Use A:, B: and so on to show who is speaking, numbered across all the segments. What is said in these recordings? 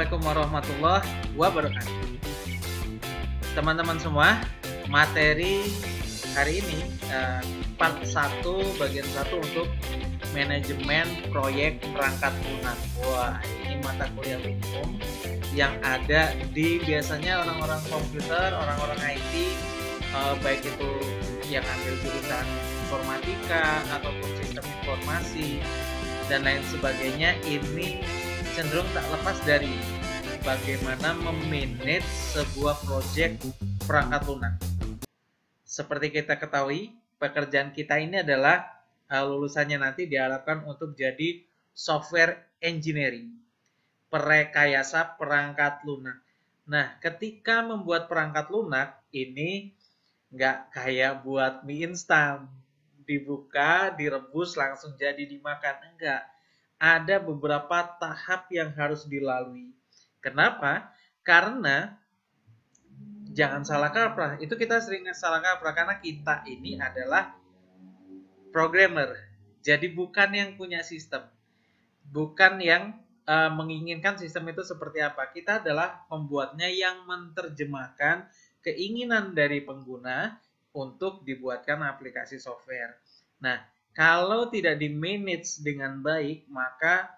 A: Assalamualaikum warahmatullahi wabarakatuh. Teman-teman semua, materi hari ini part 1 bagian 1 untuk manajemen proyek perangkat lunak. Wah, ini mata kuliah umum yang ada di biasanya orang-orang komputer, orang-orang IT, baik itu yang ambil jurusan informatika ataupun sistem informasi dan lain sebagainya. Ini cenderung tak lepas dari bagaimana memanage sebuah proyek perangkat lunak. Seperti kita ketahui, pekerjaan kita ini adalah lulusannya nanti diharapkan untuk jadi software engineering, perekayasa perangkat lunak. Nah, ketika membuat perangkat lunak ini nggak kayak buat mie instan, dibuka, direbus, langsung jadi dimakan. Enggak. Ada beberapa tahap yang harus dilalui. Kenapa? Karena jangan salah kaprah. Itu kita sering salah kaprah karena kita ini adalah programmer. Jadi bukan yang punya sistem. Bukan yang menginginkan sistem itu seperti apa. Kita adalah pembuatnya yang menerjemahkan keinginan dari pengguna untuk dibuatkan aplikasi software. Nah, kalau tidak di-manage dengan baik, maka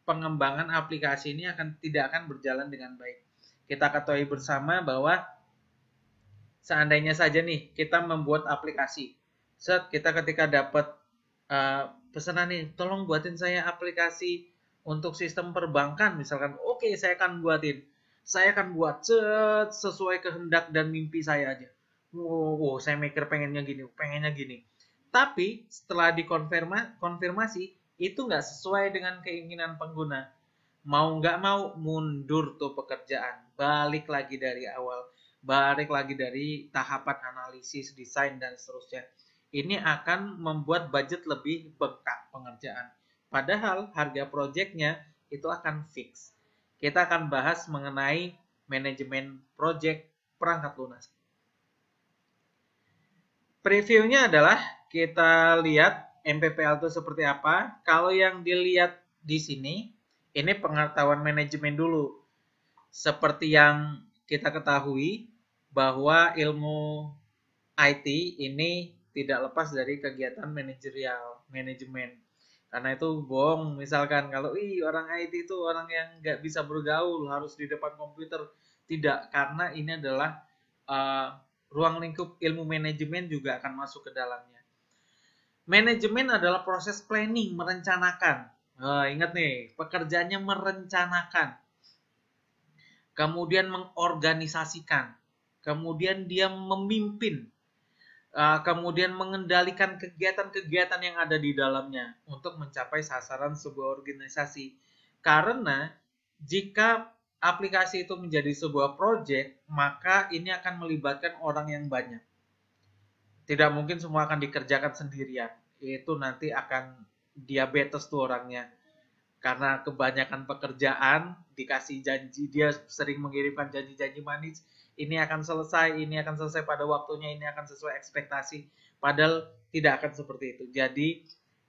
A: pengembangan aplikasi ini tidak akan berjalan dengan baik. Kita ketahui bersama bahwa seandainya saja nih kita membuat aplikasi, kita ketika dapat pesanan nih, tolong buatin saya aplikasi untuk sistem perbankan misalkan, oke, saya akan buatin. Saya akan buat sesuai kehendak dan mimpi saya aja. Wow, saya mikir pengennya gini. Tapi setelah dikonfirmasi, itu nggak sesuai dengan keinginan pengguna. Mau nggak mau, mundur tuh pekerjaan. Balik lagi dari awal. Balik lagi dari tahapan analisis, desain, dan seterusnya. Ini akan membuat budget lebih bengkak pengerjaan. Padahal harga proyeknya itu akan fix. Kita akan bahas mengenai manajemen proyek perangkat lunak. Previewnya adalah kita lihat MPPL itu seperti apa. Kalau yang dilihat di sini, ini pengetahuan manajemen dulu. Seperti yang kita ketahui bahwa ilmu IT ini tidak lepas dari kegiatan manajerial, manajemen. Karena itu bohong, misalkan kalau orang IT itu orang yang nggak bisa bergaul, harus di depan komputer. Tidak, karena ini adalah ruang lingkup ilmu manajemen juga akan masuk ke dalamnya. Manajemen adalah proses planning, merencanakan. Ingat nih, pekerjaannya merencanakan. Kemudian mengorganisasikan. Kemudian dia memimpin. Kemudian mengendalikan kegiatan-kegiatan yang ada di dalamnya untuk mencapai sasaran sebuah organisasi. Karena jika aplikasi itu menjadi sebuah proyek, maka ini akan melibatkan orang yang banyak. Tidak mungkin semua akan dikerjakan sendirian. Itu nanti akan diabetes tuh orangnya. Karena kebanyakan pekerjaan, dikasih janji, dia sering mengirimkan janji-janji manis. Ini akan selesai pada waktunya, ini akan sesuai ekspektasi. Padahal tidak akan seperti itu. Jadi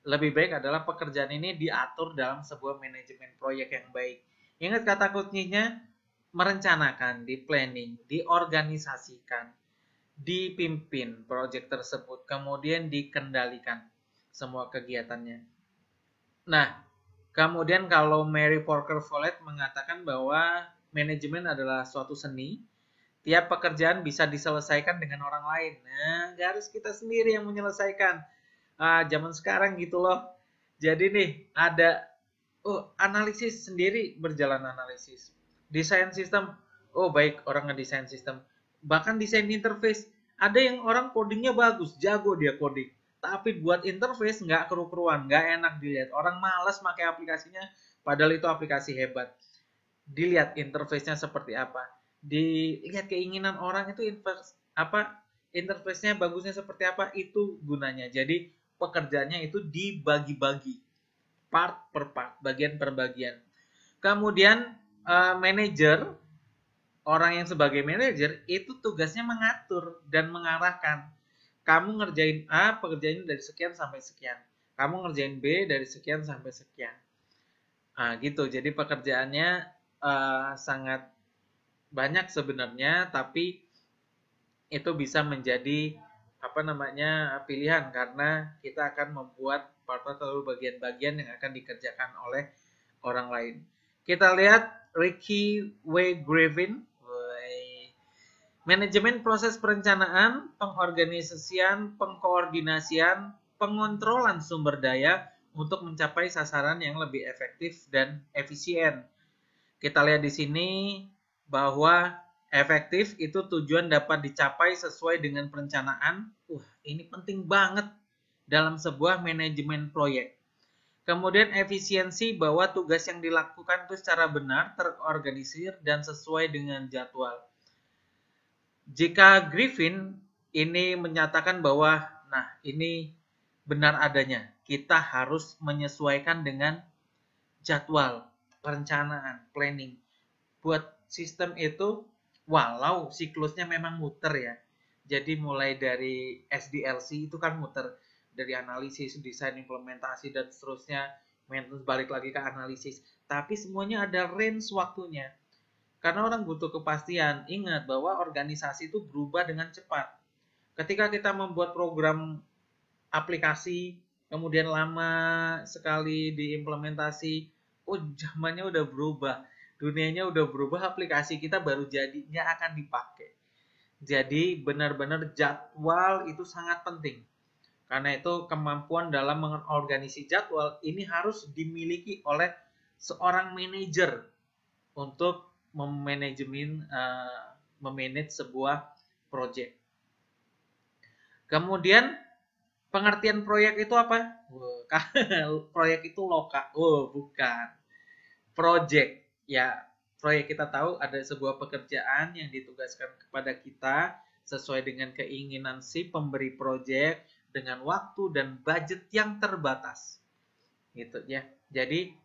A: lebih baik adalah pekerjaan ini diatur dalam sebuah manajemen proyek yang baik. Ingat kata kuncinya, merencanakan, di planning, diorganisasikan, dipimpin proyek tersebut, kemudian dikendalikan semua kegiatannya. Nah, kemudian kalau Mary Parker Follett mengatakan bahwa manajemen adalah suatu seni, tiap pekerjaan bisa diselesaikan dengan orang lain. Nah, nggak harus kita sendiri yang menyelesaikan. Zaman sekarang gitu loh. Jadi nih, ada analisis sendiri, berjalan analisis. Desain sistem, baik, orang ngedesain sistem. Bahkan desain interface, ada yang orang codingnya bagus, jago dia coding. Tapi buat interface nggak keru-keruan, nggak enak dilihat. Orang malas pakai aplikasinya, padahal itu aplikasi hebat. Dilihat interface-nya seperti apa. Dilihat keinginan orang itu interface-nya bagusnya seperti apa, itu gunanya. Jadi pekerjaannya itu dibagi-bagi. Part per part, bagian per bagian. Kemudian manajer, orang yang sebagai manajer itu tugasnya mengatur dan mengarahkan. Kamu ngerjain A, pekerjaannya dari sekian sampai sekian. Kamu ngerjain B dari sekian sampai sekian. Gitu. Jadi pekerjaannya sangat banyak sebenarnya, tapi itu bisa menjadi pilihan karena kita akan membuat part-part atau bagian-bagian yang akan dikerjakan oleh orang lain. Kita lihat Ricky W. Griffin, manajemen proses perencanaan, pengorganisasian, pengkoordinasian, pengontrolan sumber daya untuk mencapai sasaran yang lebih efektif dan efisien. Kita lihat di sini bahwa efektif itu tujuan dapat dicapai sesuai dengan perencanaan. Ini penting banget dalam sebuah manajemen proyek. Kemudian efisiensi bahwa tugas yang dilakukan itu secara benar, terorganisir, dan sesuai dengan jadwal. Jika Griffin ini menyatakan bahwa, ini benar adanya. Kita harus menyesuaikan dengan jadwal, perencanaan, planning. Buat sistem itu, walau siklusnya memang muter ya. Jadi mulai dari SDLC itu kan muter. Dari analisis, desain, implementasi, dan seterusnya. Maintenance balik lagi ke analisis. Tapi semuanya ada range waktunya. Karena orang butuh kepastian. Ingat bahwa organisasi itu berubah dengan cepat. Ketika kita membuat program aplikasi, kemudian lama sekali diimplementasi, zamannya udah berubah. Dunianya udah berubah, aplikasi kita baru jadinya akan dipakai. Jadi benar-benar jadwal itu sangat penting. Karena itu kemampuan dalam mengorganisasi jadwal ini harus dimiliki oleh seorang manajer untuk memanage sebuah proyek. Kemudian pengertian proyek itu apa? Proyek itu loka. Bukan. Proyek. Ya, proyek kita tahu ada sebuah pekerjaan yang ditugaskan kepada kita sesuai dengan keinginan si pemberi proyek dengan waktu dan budget yang terbatas. Gitu ya. Jadi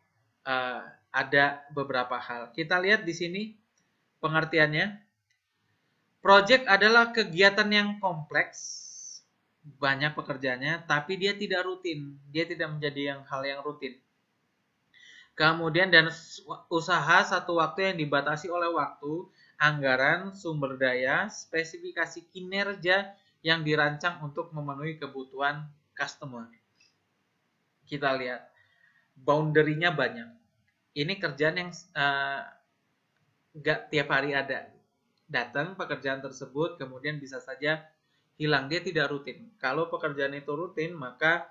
A: ada beberapa hal. Kita lihat di sini pengertiannya. Proyek adalah kegiatan yang kompleks, banyak pekerjaannya, tapi dia tidak rutin. Dia tidak menjadi hal yang rutin. Kemudian dan usaha satu waktu yang dibatasi oleh waktu, anggaran, sumber daya, spesifikasi kinerja yang dirancang untuk memenuhi kebutuhan customer. Kita lihat, boundary-nya banyak. Ini kerjaan yang nggak tiap hari ada. Datang pekerjaan tersebut, kemudian bisa saja hilang. Dia tidak rutin. Kalau pekerjaan itu rutin, maka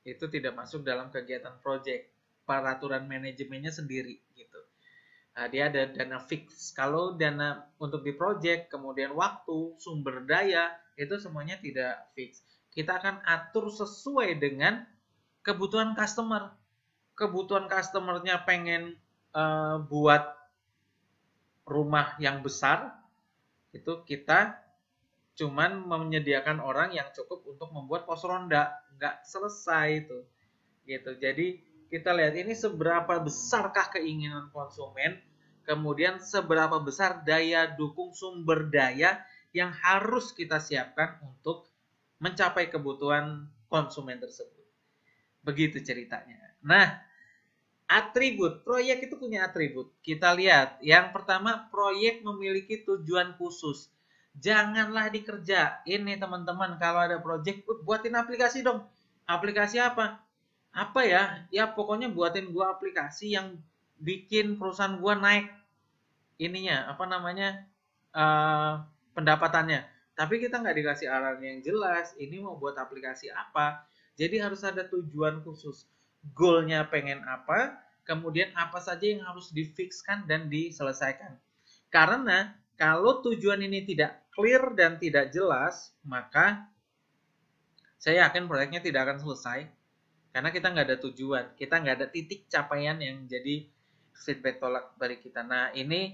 A: itu tidak masuk dalam kegiatan project. Peraturan manajemennya sendiri gitu. Dia ada dana fix. Kalau dana untuk di project, kemudian waktu, sumber daya, itu semuanya tidak fix. Kita akan atur sesuai dengan kebutuhan customer. Kebutuhan customernya pengen buat rumah yang besar, itu kita cuman menyediakan orang yang cukup untuk membuat pos ronda. Nggak selesai itu. Gitu. Jadi kita lihat ini seberapa besarkah keinginan konsumen, kemudian seberapa besar daya dukung sumber daya yang harus kita siapkan untuk mencapai kebutuhan konsumen tersebut. Begitu ceritanya. Nah, atribut, proyek itu punya atribut. Kita lihat, yang pertama proyek memiliki tujuan khusus. Janganlah dikerjain nih teman-teman, kalau ada proyek, buatin aplikasi dong. Aplikasi apa? Apa ya? Ya pokoknya buatin gua aplikasi yang bikin perusahaan gua naik pendapatannya. Tapi kita nggak dikasih arahan yang jelas, ini mau buat aplikasi apa. Jadi harus ada tujuan khusus. Goalnya pengen apa, kemudian apa saja yang harus difikskan dan diselesaikan. Karena kalau tujuan ini tidak clear dan tidak jelas, maka saya yakin proyeknya tidak akan selesai. Karena kita nggak ada tujuan, kita nggak ada titik capaian yang jadi feedback tolak dari kita. Nah ini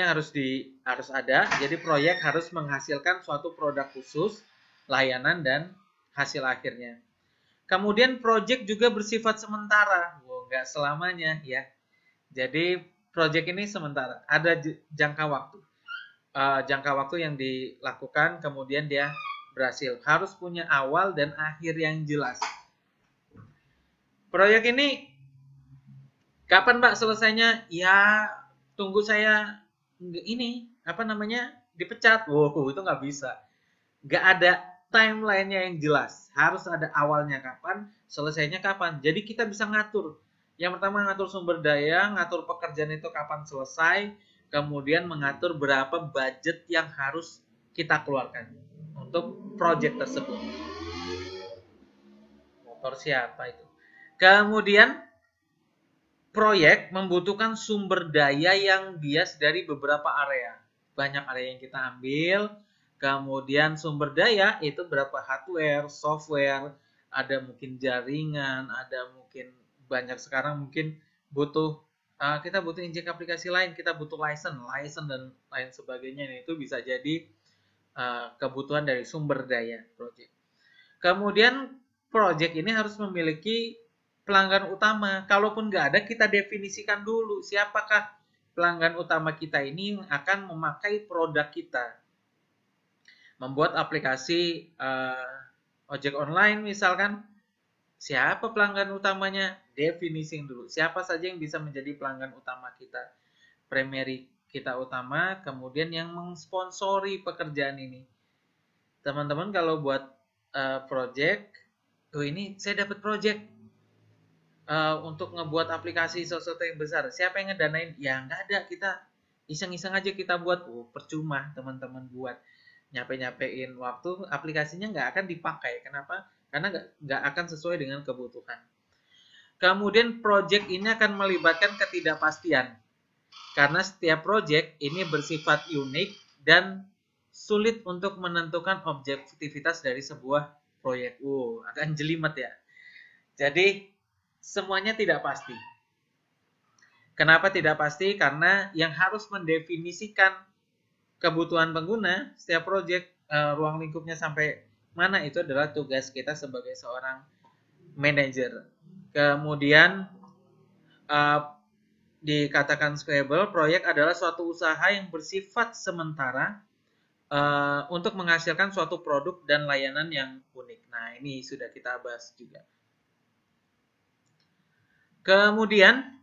A: harus ada. Jadi proyek harus menghasilkan suatu produk khusus, layanan dan hasil akhirnya. Kemudian proyek juga bersifat sementara, nggak selamanya ya. Jadi proyek ini sementara, ada jangka waktu. Jangka waktu yang dilakukan, kemudian dia berhasil. Harus punya awal dan akhir yang jelas. Proyek ini Kapan Mbak selesainya? Ya tunggu saya ini apa namanya dipecat. Wow, itu nggak bisa. Nggak ada timelinenya yang jelas. Harus ada awalnya kapan, selesainya kapan. Jadi kita bisa ngatur. Yang pertama ngatur sumber daya, ngatur pekerjaan itu kapan selesai, kemudian mengatur berapa budget yang harus kita keluarkan untuk project tersebut. Motor siapa itu? Kemudian proyek membutuhkan sumber daya yang bias dari beberapa area. Banyak area yang kita ambil, kemudian sumber daya itu berapa hardware, software, ada mungkin jaringan, ada mungkin banyak sekarang mungkin butuh kita butuh injek aplikasi lain, kita butuh license dan lain sebagainya. Itu bisa jadi kebutuhan dari sumber daya project. Kemudian project ini harus memiliki pelanggan utama. Kalaupun nggak ada, kita definisikan dulu siapakah pelanggan utama kita ini yang akan memakai produk kita. Membuat aplikasi ojek online misalkan, siapa pelanggan utamanya? Definisikan dulu. Siapa saja yang bisa menjadi pelanggan utama kita. Primary kita utama, kemudian yang mensponsori pekerjaan ini. Teman-teman kalau buat project, ini saya dapat project untuk ngebuat aplikasi sesuatu yang besar. Siapa yang ngedanain? Ya nggak ada, kita iseng-iseng aja kita buat. Percuma teman-teman buat. Nyape-nyapein waktu, aplikasinya nggak akan dipakai. Kenapa? Karena nggak akan sesuai dengan kebutuhan. Kemudian project ini akan melibatkan ketidakpastian. Karena setiap project ini bersifat unik dan sulit untuk menentukan objektivitas dari sebuah proyek. Akan jelimet ya. Jadi semuanya tidak pasti. Kenapa tidak pasti? Karena yang harus mendefinisikan kebutuhan pengguna setiap proyek, ruang lingkupnya sampai mana, itu adalah tugas kita sebagai seorang manajer. Kemudian dikatakan scalable, proyek adalah suatu usaha yang bersifat sementara untuk menghasilkan suatu produk dan layanan yang unik. Nah, ini sudah kita bahas juga. Kemudian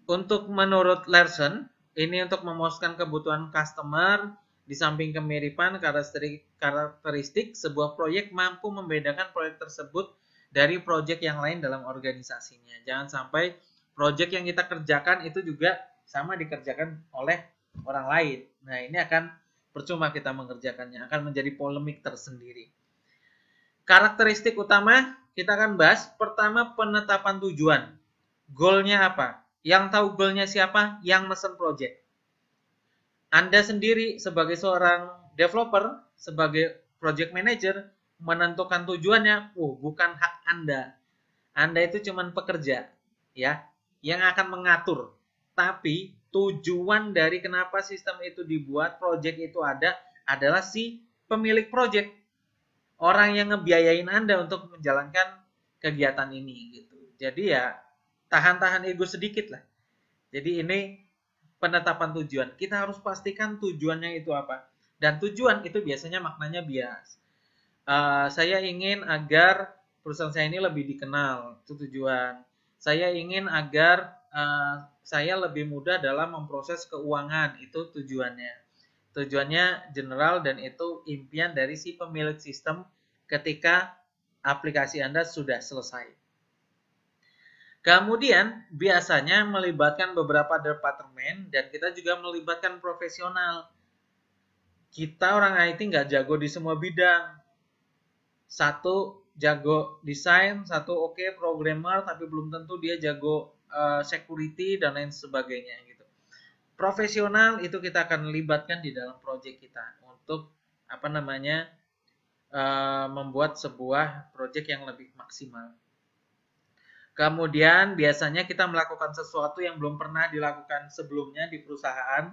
A: untuk menurut Larson, ini untuk memuaskan kebutuhan customer, di samping kemiripan karakteristik, sebuah proyek mampu membedakan proyek tersebut dari proyek yang lain dalam organisasinya. Jangan sampai proyek yang kita kerjakan itu juga sama dikerjakan oleh orang lain. Nah, ini akan percuma kita mengerjakannya, akan menjadi polemik tersendiri. Karakteristik utama kita akan bahas. Pertama, penetapan tujuan. Goalnya apa? Yang tahu goalnya siapa? Yang mesen project. Anda sendiri sebagai seorang developer, sebagai project manager, menentukan tujuannya, bukan hak Anda. Anda itu cuma pekerja, ya, yang akan mengatur. Tapi tujuan dari kenapa sistem itu dibuat, project itu ada, adalah si pemilik project. Orang yang ngebiayain Anda untuk menjalankan kegiatan ini gitu. Jadi ya tahan-tahan ego sedikit lah. Jadi ini penetapan tujuan. Kita harus pastikan tujuannya itu apa. Dan tujuan itu biasanya maknanya bias. Saya ingin agar perusahaan saya ini lebih dikenal, itu tujuan. Saya ingin agar saya lebih mudah dalam memproses keuangan, itu tujuannya. Tujuannya general dan itu impian dari si pemilik sistem ketika aplikasi Anda sudah selesai. Kemudian biasanya melibatkan beberapa departemen dan kita juga melibatkan profesional. Kita orang IT nggak jago di semua bidang. Satu jago desain, satu oke programmer, tapi belum tentu dia jago security dan lain sebagainya gitu. Profesional itu kita akan libatkan di dalam project kita untuk membuat sebuah project yang lebih maksimal. Kemudian biasanya kita melakukan sesuatu yang belum pernah dilakukan sebelumnya di perusahaan.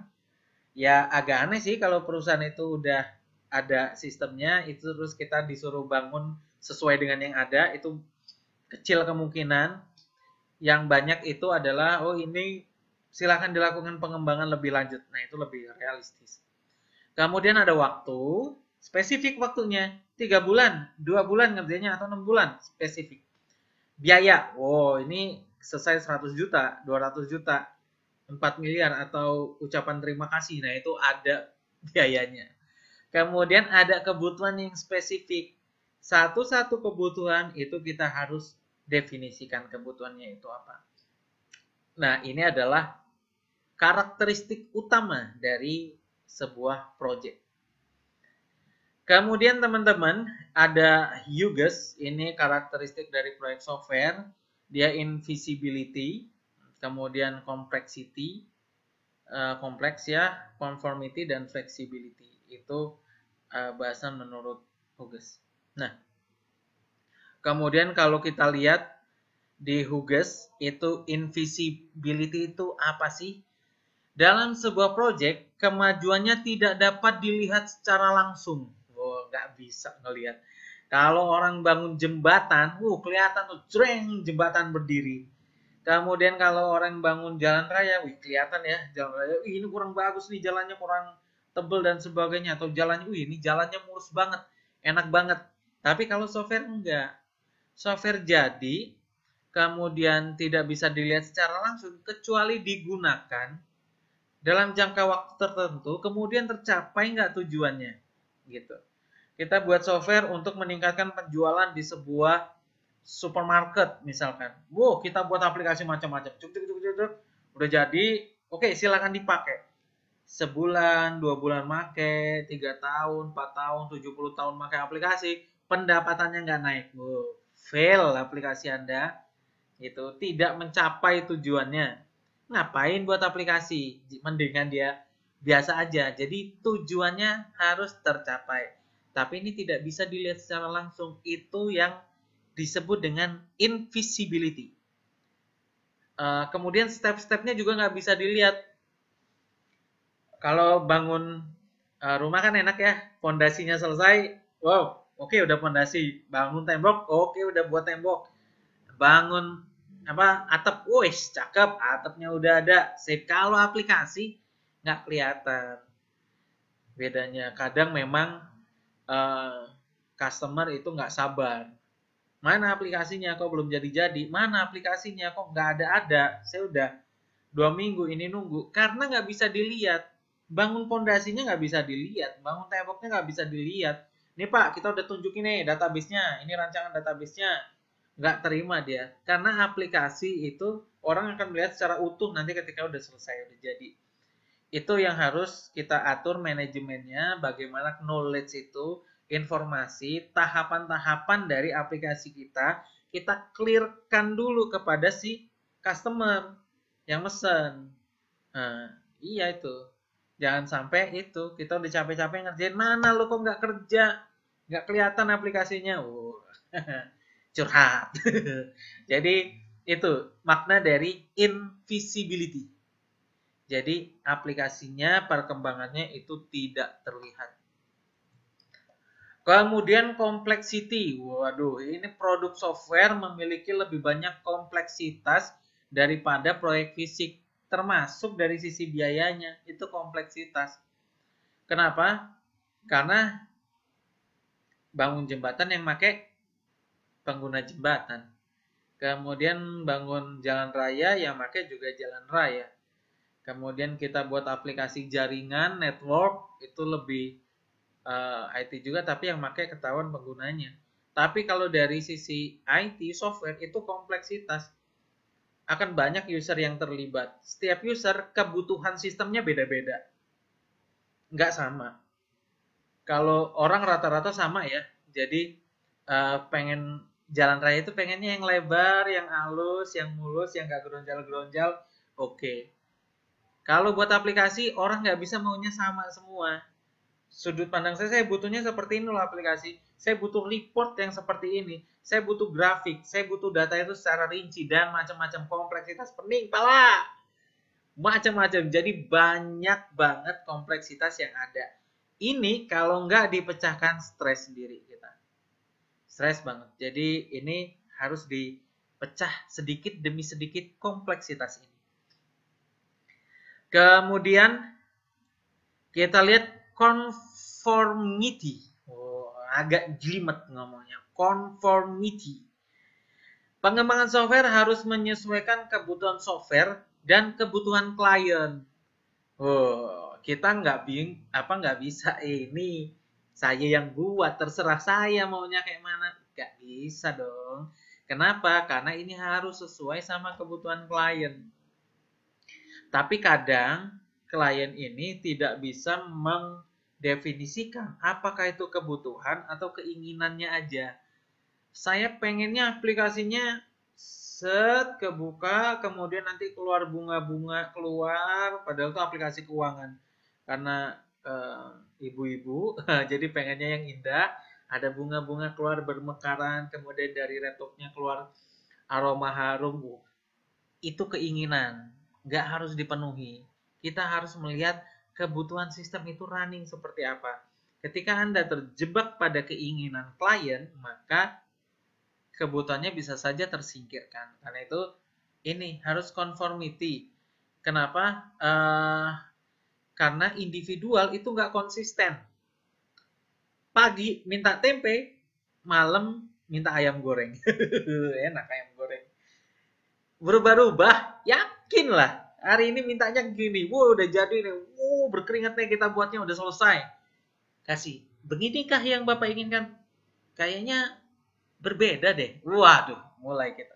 A: Ya agak aneh sih kalau perusahaan itu udah ada sistemnya, itu terus kita disuruh bangun sesuai dengan yang ada, itu kecil kemungkinan. Yang banyak itu adalah, ini silakan dilakukan pengembangan lebih lanjut. Nah, itu lebih realistis. Kemudian ada waktu, spesifik waktunya, 3 bulan, 2 bulan ngerjainnya atau 6 bulan, spesifik. Biaya, oh ini selesai 100 juta, 200 juta, 4 miliar atau ucapan terima kasih. Nah, itu ada biayanya. Kemudian ada kebutuhan yang spesifik. Satu-satu kebutuhan itu kita harus definisikan kebutuhannya itu apa. Nah, ini adalah karakteristik utama dari sebuah project. Kemudian teman-teman ada HUGES, ini karakteristik dari proyek software. Dia invisibility, kemudian complexity, kompleks ya, conformity dan flexibility. Itu bahasan menurut HUGES. Nah, kemudian kalau kita lihat di HUGES itu invisibility itu apa sih? Dalam sebuah proyek, kemajuannya tidak dapat dilihat secara langsung. Oh, nggak bisa ngelihat. Kalau orang bangun jembatan, kelihatan tuh, jreng, jembatan berdiri. Kemudian kalau orang bangun jalan raya, kelihatan ya, jalan raya, ini kurang bagus nih, jalannya kurang tebel dan sebagainya. Atau jalannya, ini jalannya mulus banget, enak banget. Tapi kalau software enggak. Software jadi, kemudian tidak bisa dilihat secara langsung, kecuali digunakan dalam jangka waktu tertentu, kemudian tercapai nggak tujuannya, gitu. Kita buat software untuk meningkatkan penjualan di sebuah supermarket misalkan. Wow, kita buat aplikasi macam-macam. Cuk, cuk, cuk, cuk, cuk. Udah jadi, oke, silakan dipakai. Sebulan, 2 bulan make, 3 tahun, 4 tahun, 70 tahun pakai aplikasi, pendapatannya nggak naik. Wow, fail aplikasi Anda. Itu tidak mencapai tujuannya. Ngapain buat aplikasi? Mendingan dia biasa aja. Jadi tujuannya harus tercapai. Tapi ini tidak bisa dilihat secara langsung. Itu yang disebut dengan invisibility. Kemudian step-stepnya juga nggak bisa dilihat. Kalau bangun rumah kan enak ya, fondasinya selesai, wow, oke udah fondasi. Bangun tembok, oke udah buat tembok. Bangun atap, wih cakep, atapnya udah ada. Sip. Kalau aplikasi nggak kelihatan bedanya. Kadang memang customer itu nggak sabar. Mana aplikasinya kok belum jadi-jadi? Mana aplikasinya kok nggak ada? Saya udah 2 minggu ini nunggu. Karena nggak bisa dilihat. Bangun fondasinya nggak bisa dilihat. Bangun temboknya nggak bisa dilihat. Nih Pak, kita udah tunjukin nih database-nya. Ini rancangan database-nya. Nggak terima dia. Karena aplikasi itu orang akan melihat secara utuh nanti ketika udah selesai, udah jadi. Itu yang harus kita atur manajemennya, bagaimana knowledge itu, informasi, tahapan-tahapan dari aplikasi kita clearkan dulu kepada si customer yang mesen. Nah, iya itu. Jangan sampai itu, kita udah capek-capek ngerjain, mana lo kok nggak kerja, nggak kelihatan aplikasinya. Curhat. Jadi itu makna dari invisibility. Jadi aplikasinya, perkembangannya itu tidak terlihat. Kemudian complexity. Waduh, ini produk software memiliki lebih banyak kompleksitas daripada proyek fisik. Termasuk dari sisi biayanya, itu kompleksitas. Kenapa? Karena bangun jembatan yang pakai pengguna jembatan. Kemudian bangun jalan raya yang pakai juga jalan raya. Kemudian kita buat aplikasi jaringan, network, itu lebih IT juga, tapi yang pakai ketahuan penggunanya. Tapi kalau dari sisi IT, software, itu kompleksitas. Akan banyak user yang terlibat. Setiap user, kebutuhan sistemnya beda-beda. Nggak sama. Kalau orang rata-rata sama ya, jadi pengen jalan raya itu pengennya yang lebar, yang halus, yang mulus, yang nggak geronjal-geronjal, oke. Kalau buat aplikasi, orang nggak bisa maunya sama semua. Sudut pandang saya butuhnya seperti ini loh aplikasi. Saya butuh report yang seperti ini. Saya butuh grafik. Saya butuh data itu secara rinci dan macam-macam kompleksitas. Pening, pala. Macam-macam. Jadi banyak banget kompleksitas yang ada. Ini kalau nggak dipecahkan stres sendiri kita. Stres banget. Jadi ini harus dipecah sedikit demi sedikit kompleksitas ini. Kemudian kita lihat conformity. Agak jelimet ngomongnya. Conformity. Pengembangan software harus menyesuaikan kebutuhan software dan kebutuhan klien. Oh, kita nggak bisa ini saya yang buat, terserah saya maunya kayak mana. Nggak bisa dong. Kenapa? Karena ini harus sesuai sama kebutuhan klien. Tapi kadang klien ini tidak bisa mendefinisikan apakah itu kebutuhan atau keinginannya aja. Saya pengennya aplikasinya set kebuka, kemudian nanti keluar bunga-bunga keluar, padahal itu aplikasi keuangan. Karena ibu-ibu jadi pengennya yang indah, ada bunga-bunga keluar bermekaran, kemudian dari retoknya keluar aroma harum. Itu keinginan, nggak harus dipenuhi. Kita harus melihat kebutuhan sistem itu running seperti apa. Ketika Anda terjebak pada keinginan klien, maka kebutuhannya bisa saja tersingkirkan. Karena itu ini harus conformity. Kenapa? Karena individual itu nggak konsisten. Pagi minta tempe, malam minta ayam goreng. Enak ayam goreng. Berubah-ubah, yakinlah. Hari ini mintanya gini, udah jadi nih, berkeringat nih kita buatnya udah selesai. Kasih, beginikah yang Bapak inginkan? Kayaknya berbeda deh. Waduh, mulai kita.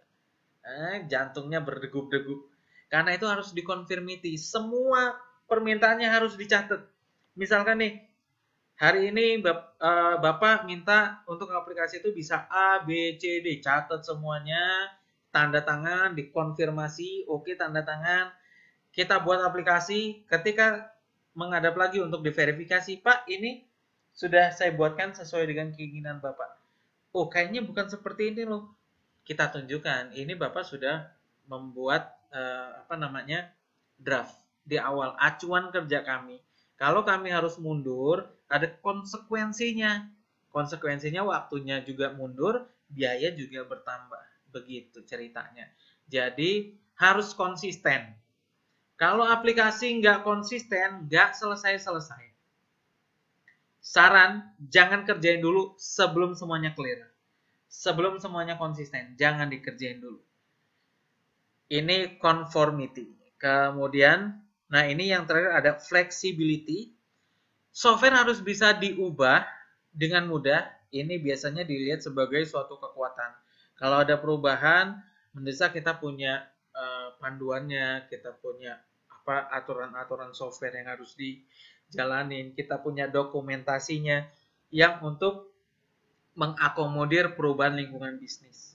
A: Jantungnya berdegup-degup. Karena itu harus dikonfirmasi. Semua permintaannya harus dicatat. Misalkan nih, hari ini Bapak minta untuk aplikasi itu bisa A, B, C, D. Catat semuanya, tanda tangan, dikonfirmasi, oke tanda tangan. Kita buat aplikasi, ketika menghadap lagi untuk diverifikasi, Pak ini sudah saya buatkan sesuai dengan keinginan Bapak. Oh, kayaknya bukan seperti ini loh. Kita tunjukkan, ini Bapak sudah membuat draft di awal, acuan kerja kami. Kalau kami harus mundur, ada konsekuensinya. Konsekuensinya waktunya juga mundur, biaya juga bertambah. Begitu ceritanya. Jadi harus konsisten. Kalau aplikasi nggak konsisten, nggak selesai-selesai. Saran, jangan kerjain dulu sebelum semuanya clear. Sebelum semuanya konsisten, jangan dikerjain dulu. Ini conformity. Kemudian, nah ini yang terakhir ada flexibility. Software harus bisa diubah dengan mudah. Ini biasanya dilihat sebagai suatu kekuatan. Kalau ada perubahan, mendesak kita punya panduannya, kita punya aturan-aturan software yang harus dijalanin, kita punya dokumentasinya yang untuk mengakomodir perubahan lingkungan bisnis.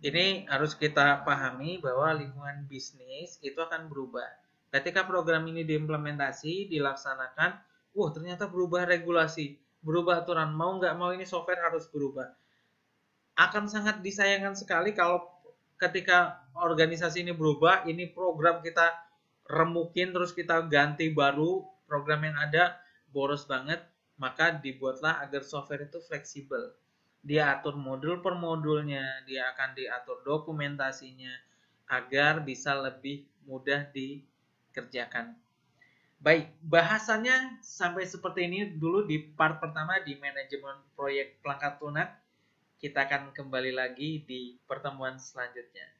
A: Ini harus kita pahami bahwa lingkungan bisnis itu akan berubah. Ketika program ini diimplementasi, dilaksanakan, ternyata berubah regulasi, berubah aturan, mau nggak mau ini software harus berubah. Akan sangat disayangkan sekali kalau ketika organisasi ini berubah, ini program kita remukin terus kita ganti baru, program yang ada boros banget, maka dibuatlah agar software itu fleksibel. Dia atur modul per modulnya, dia akan diatur dokumentasinya agar bisa lebih mudah dikerjakan. Baik, bahasannya sampai seperti ini dulu di part pertama di manajemen proyek perangkat lunak. Kita akan kembali lagi di pertemuan selanjutnya.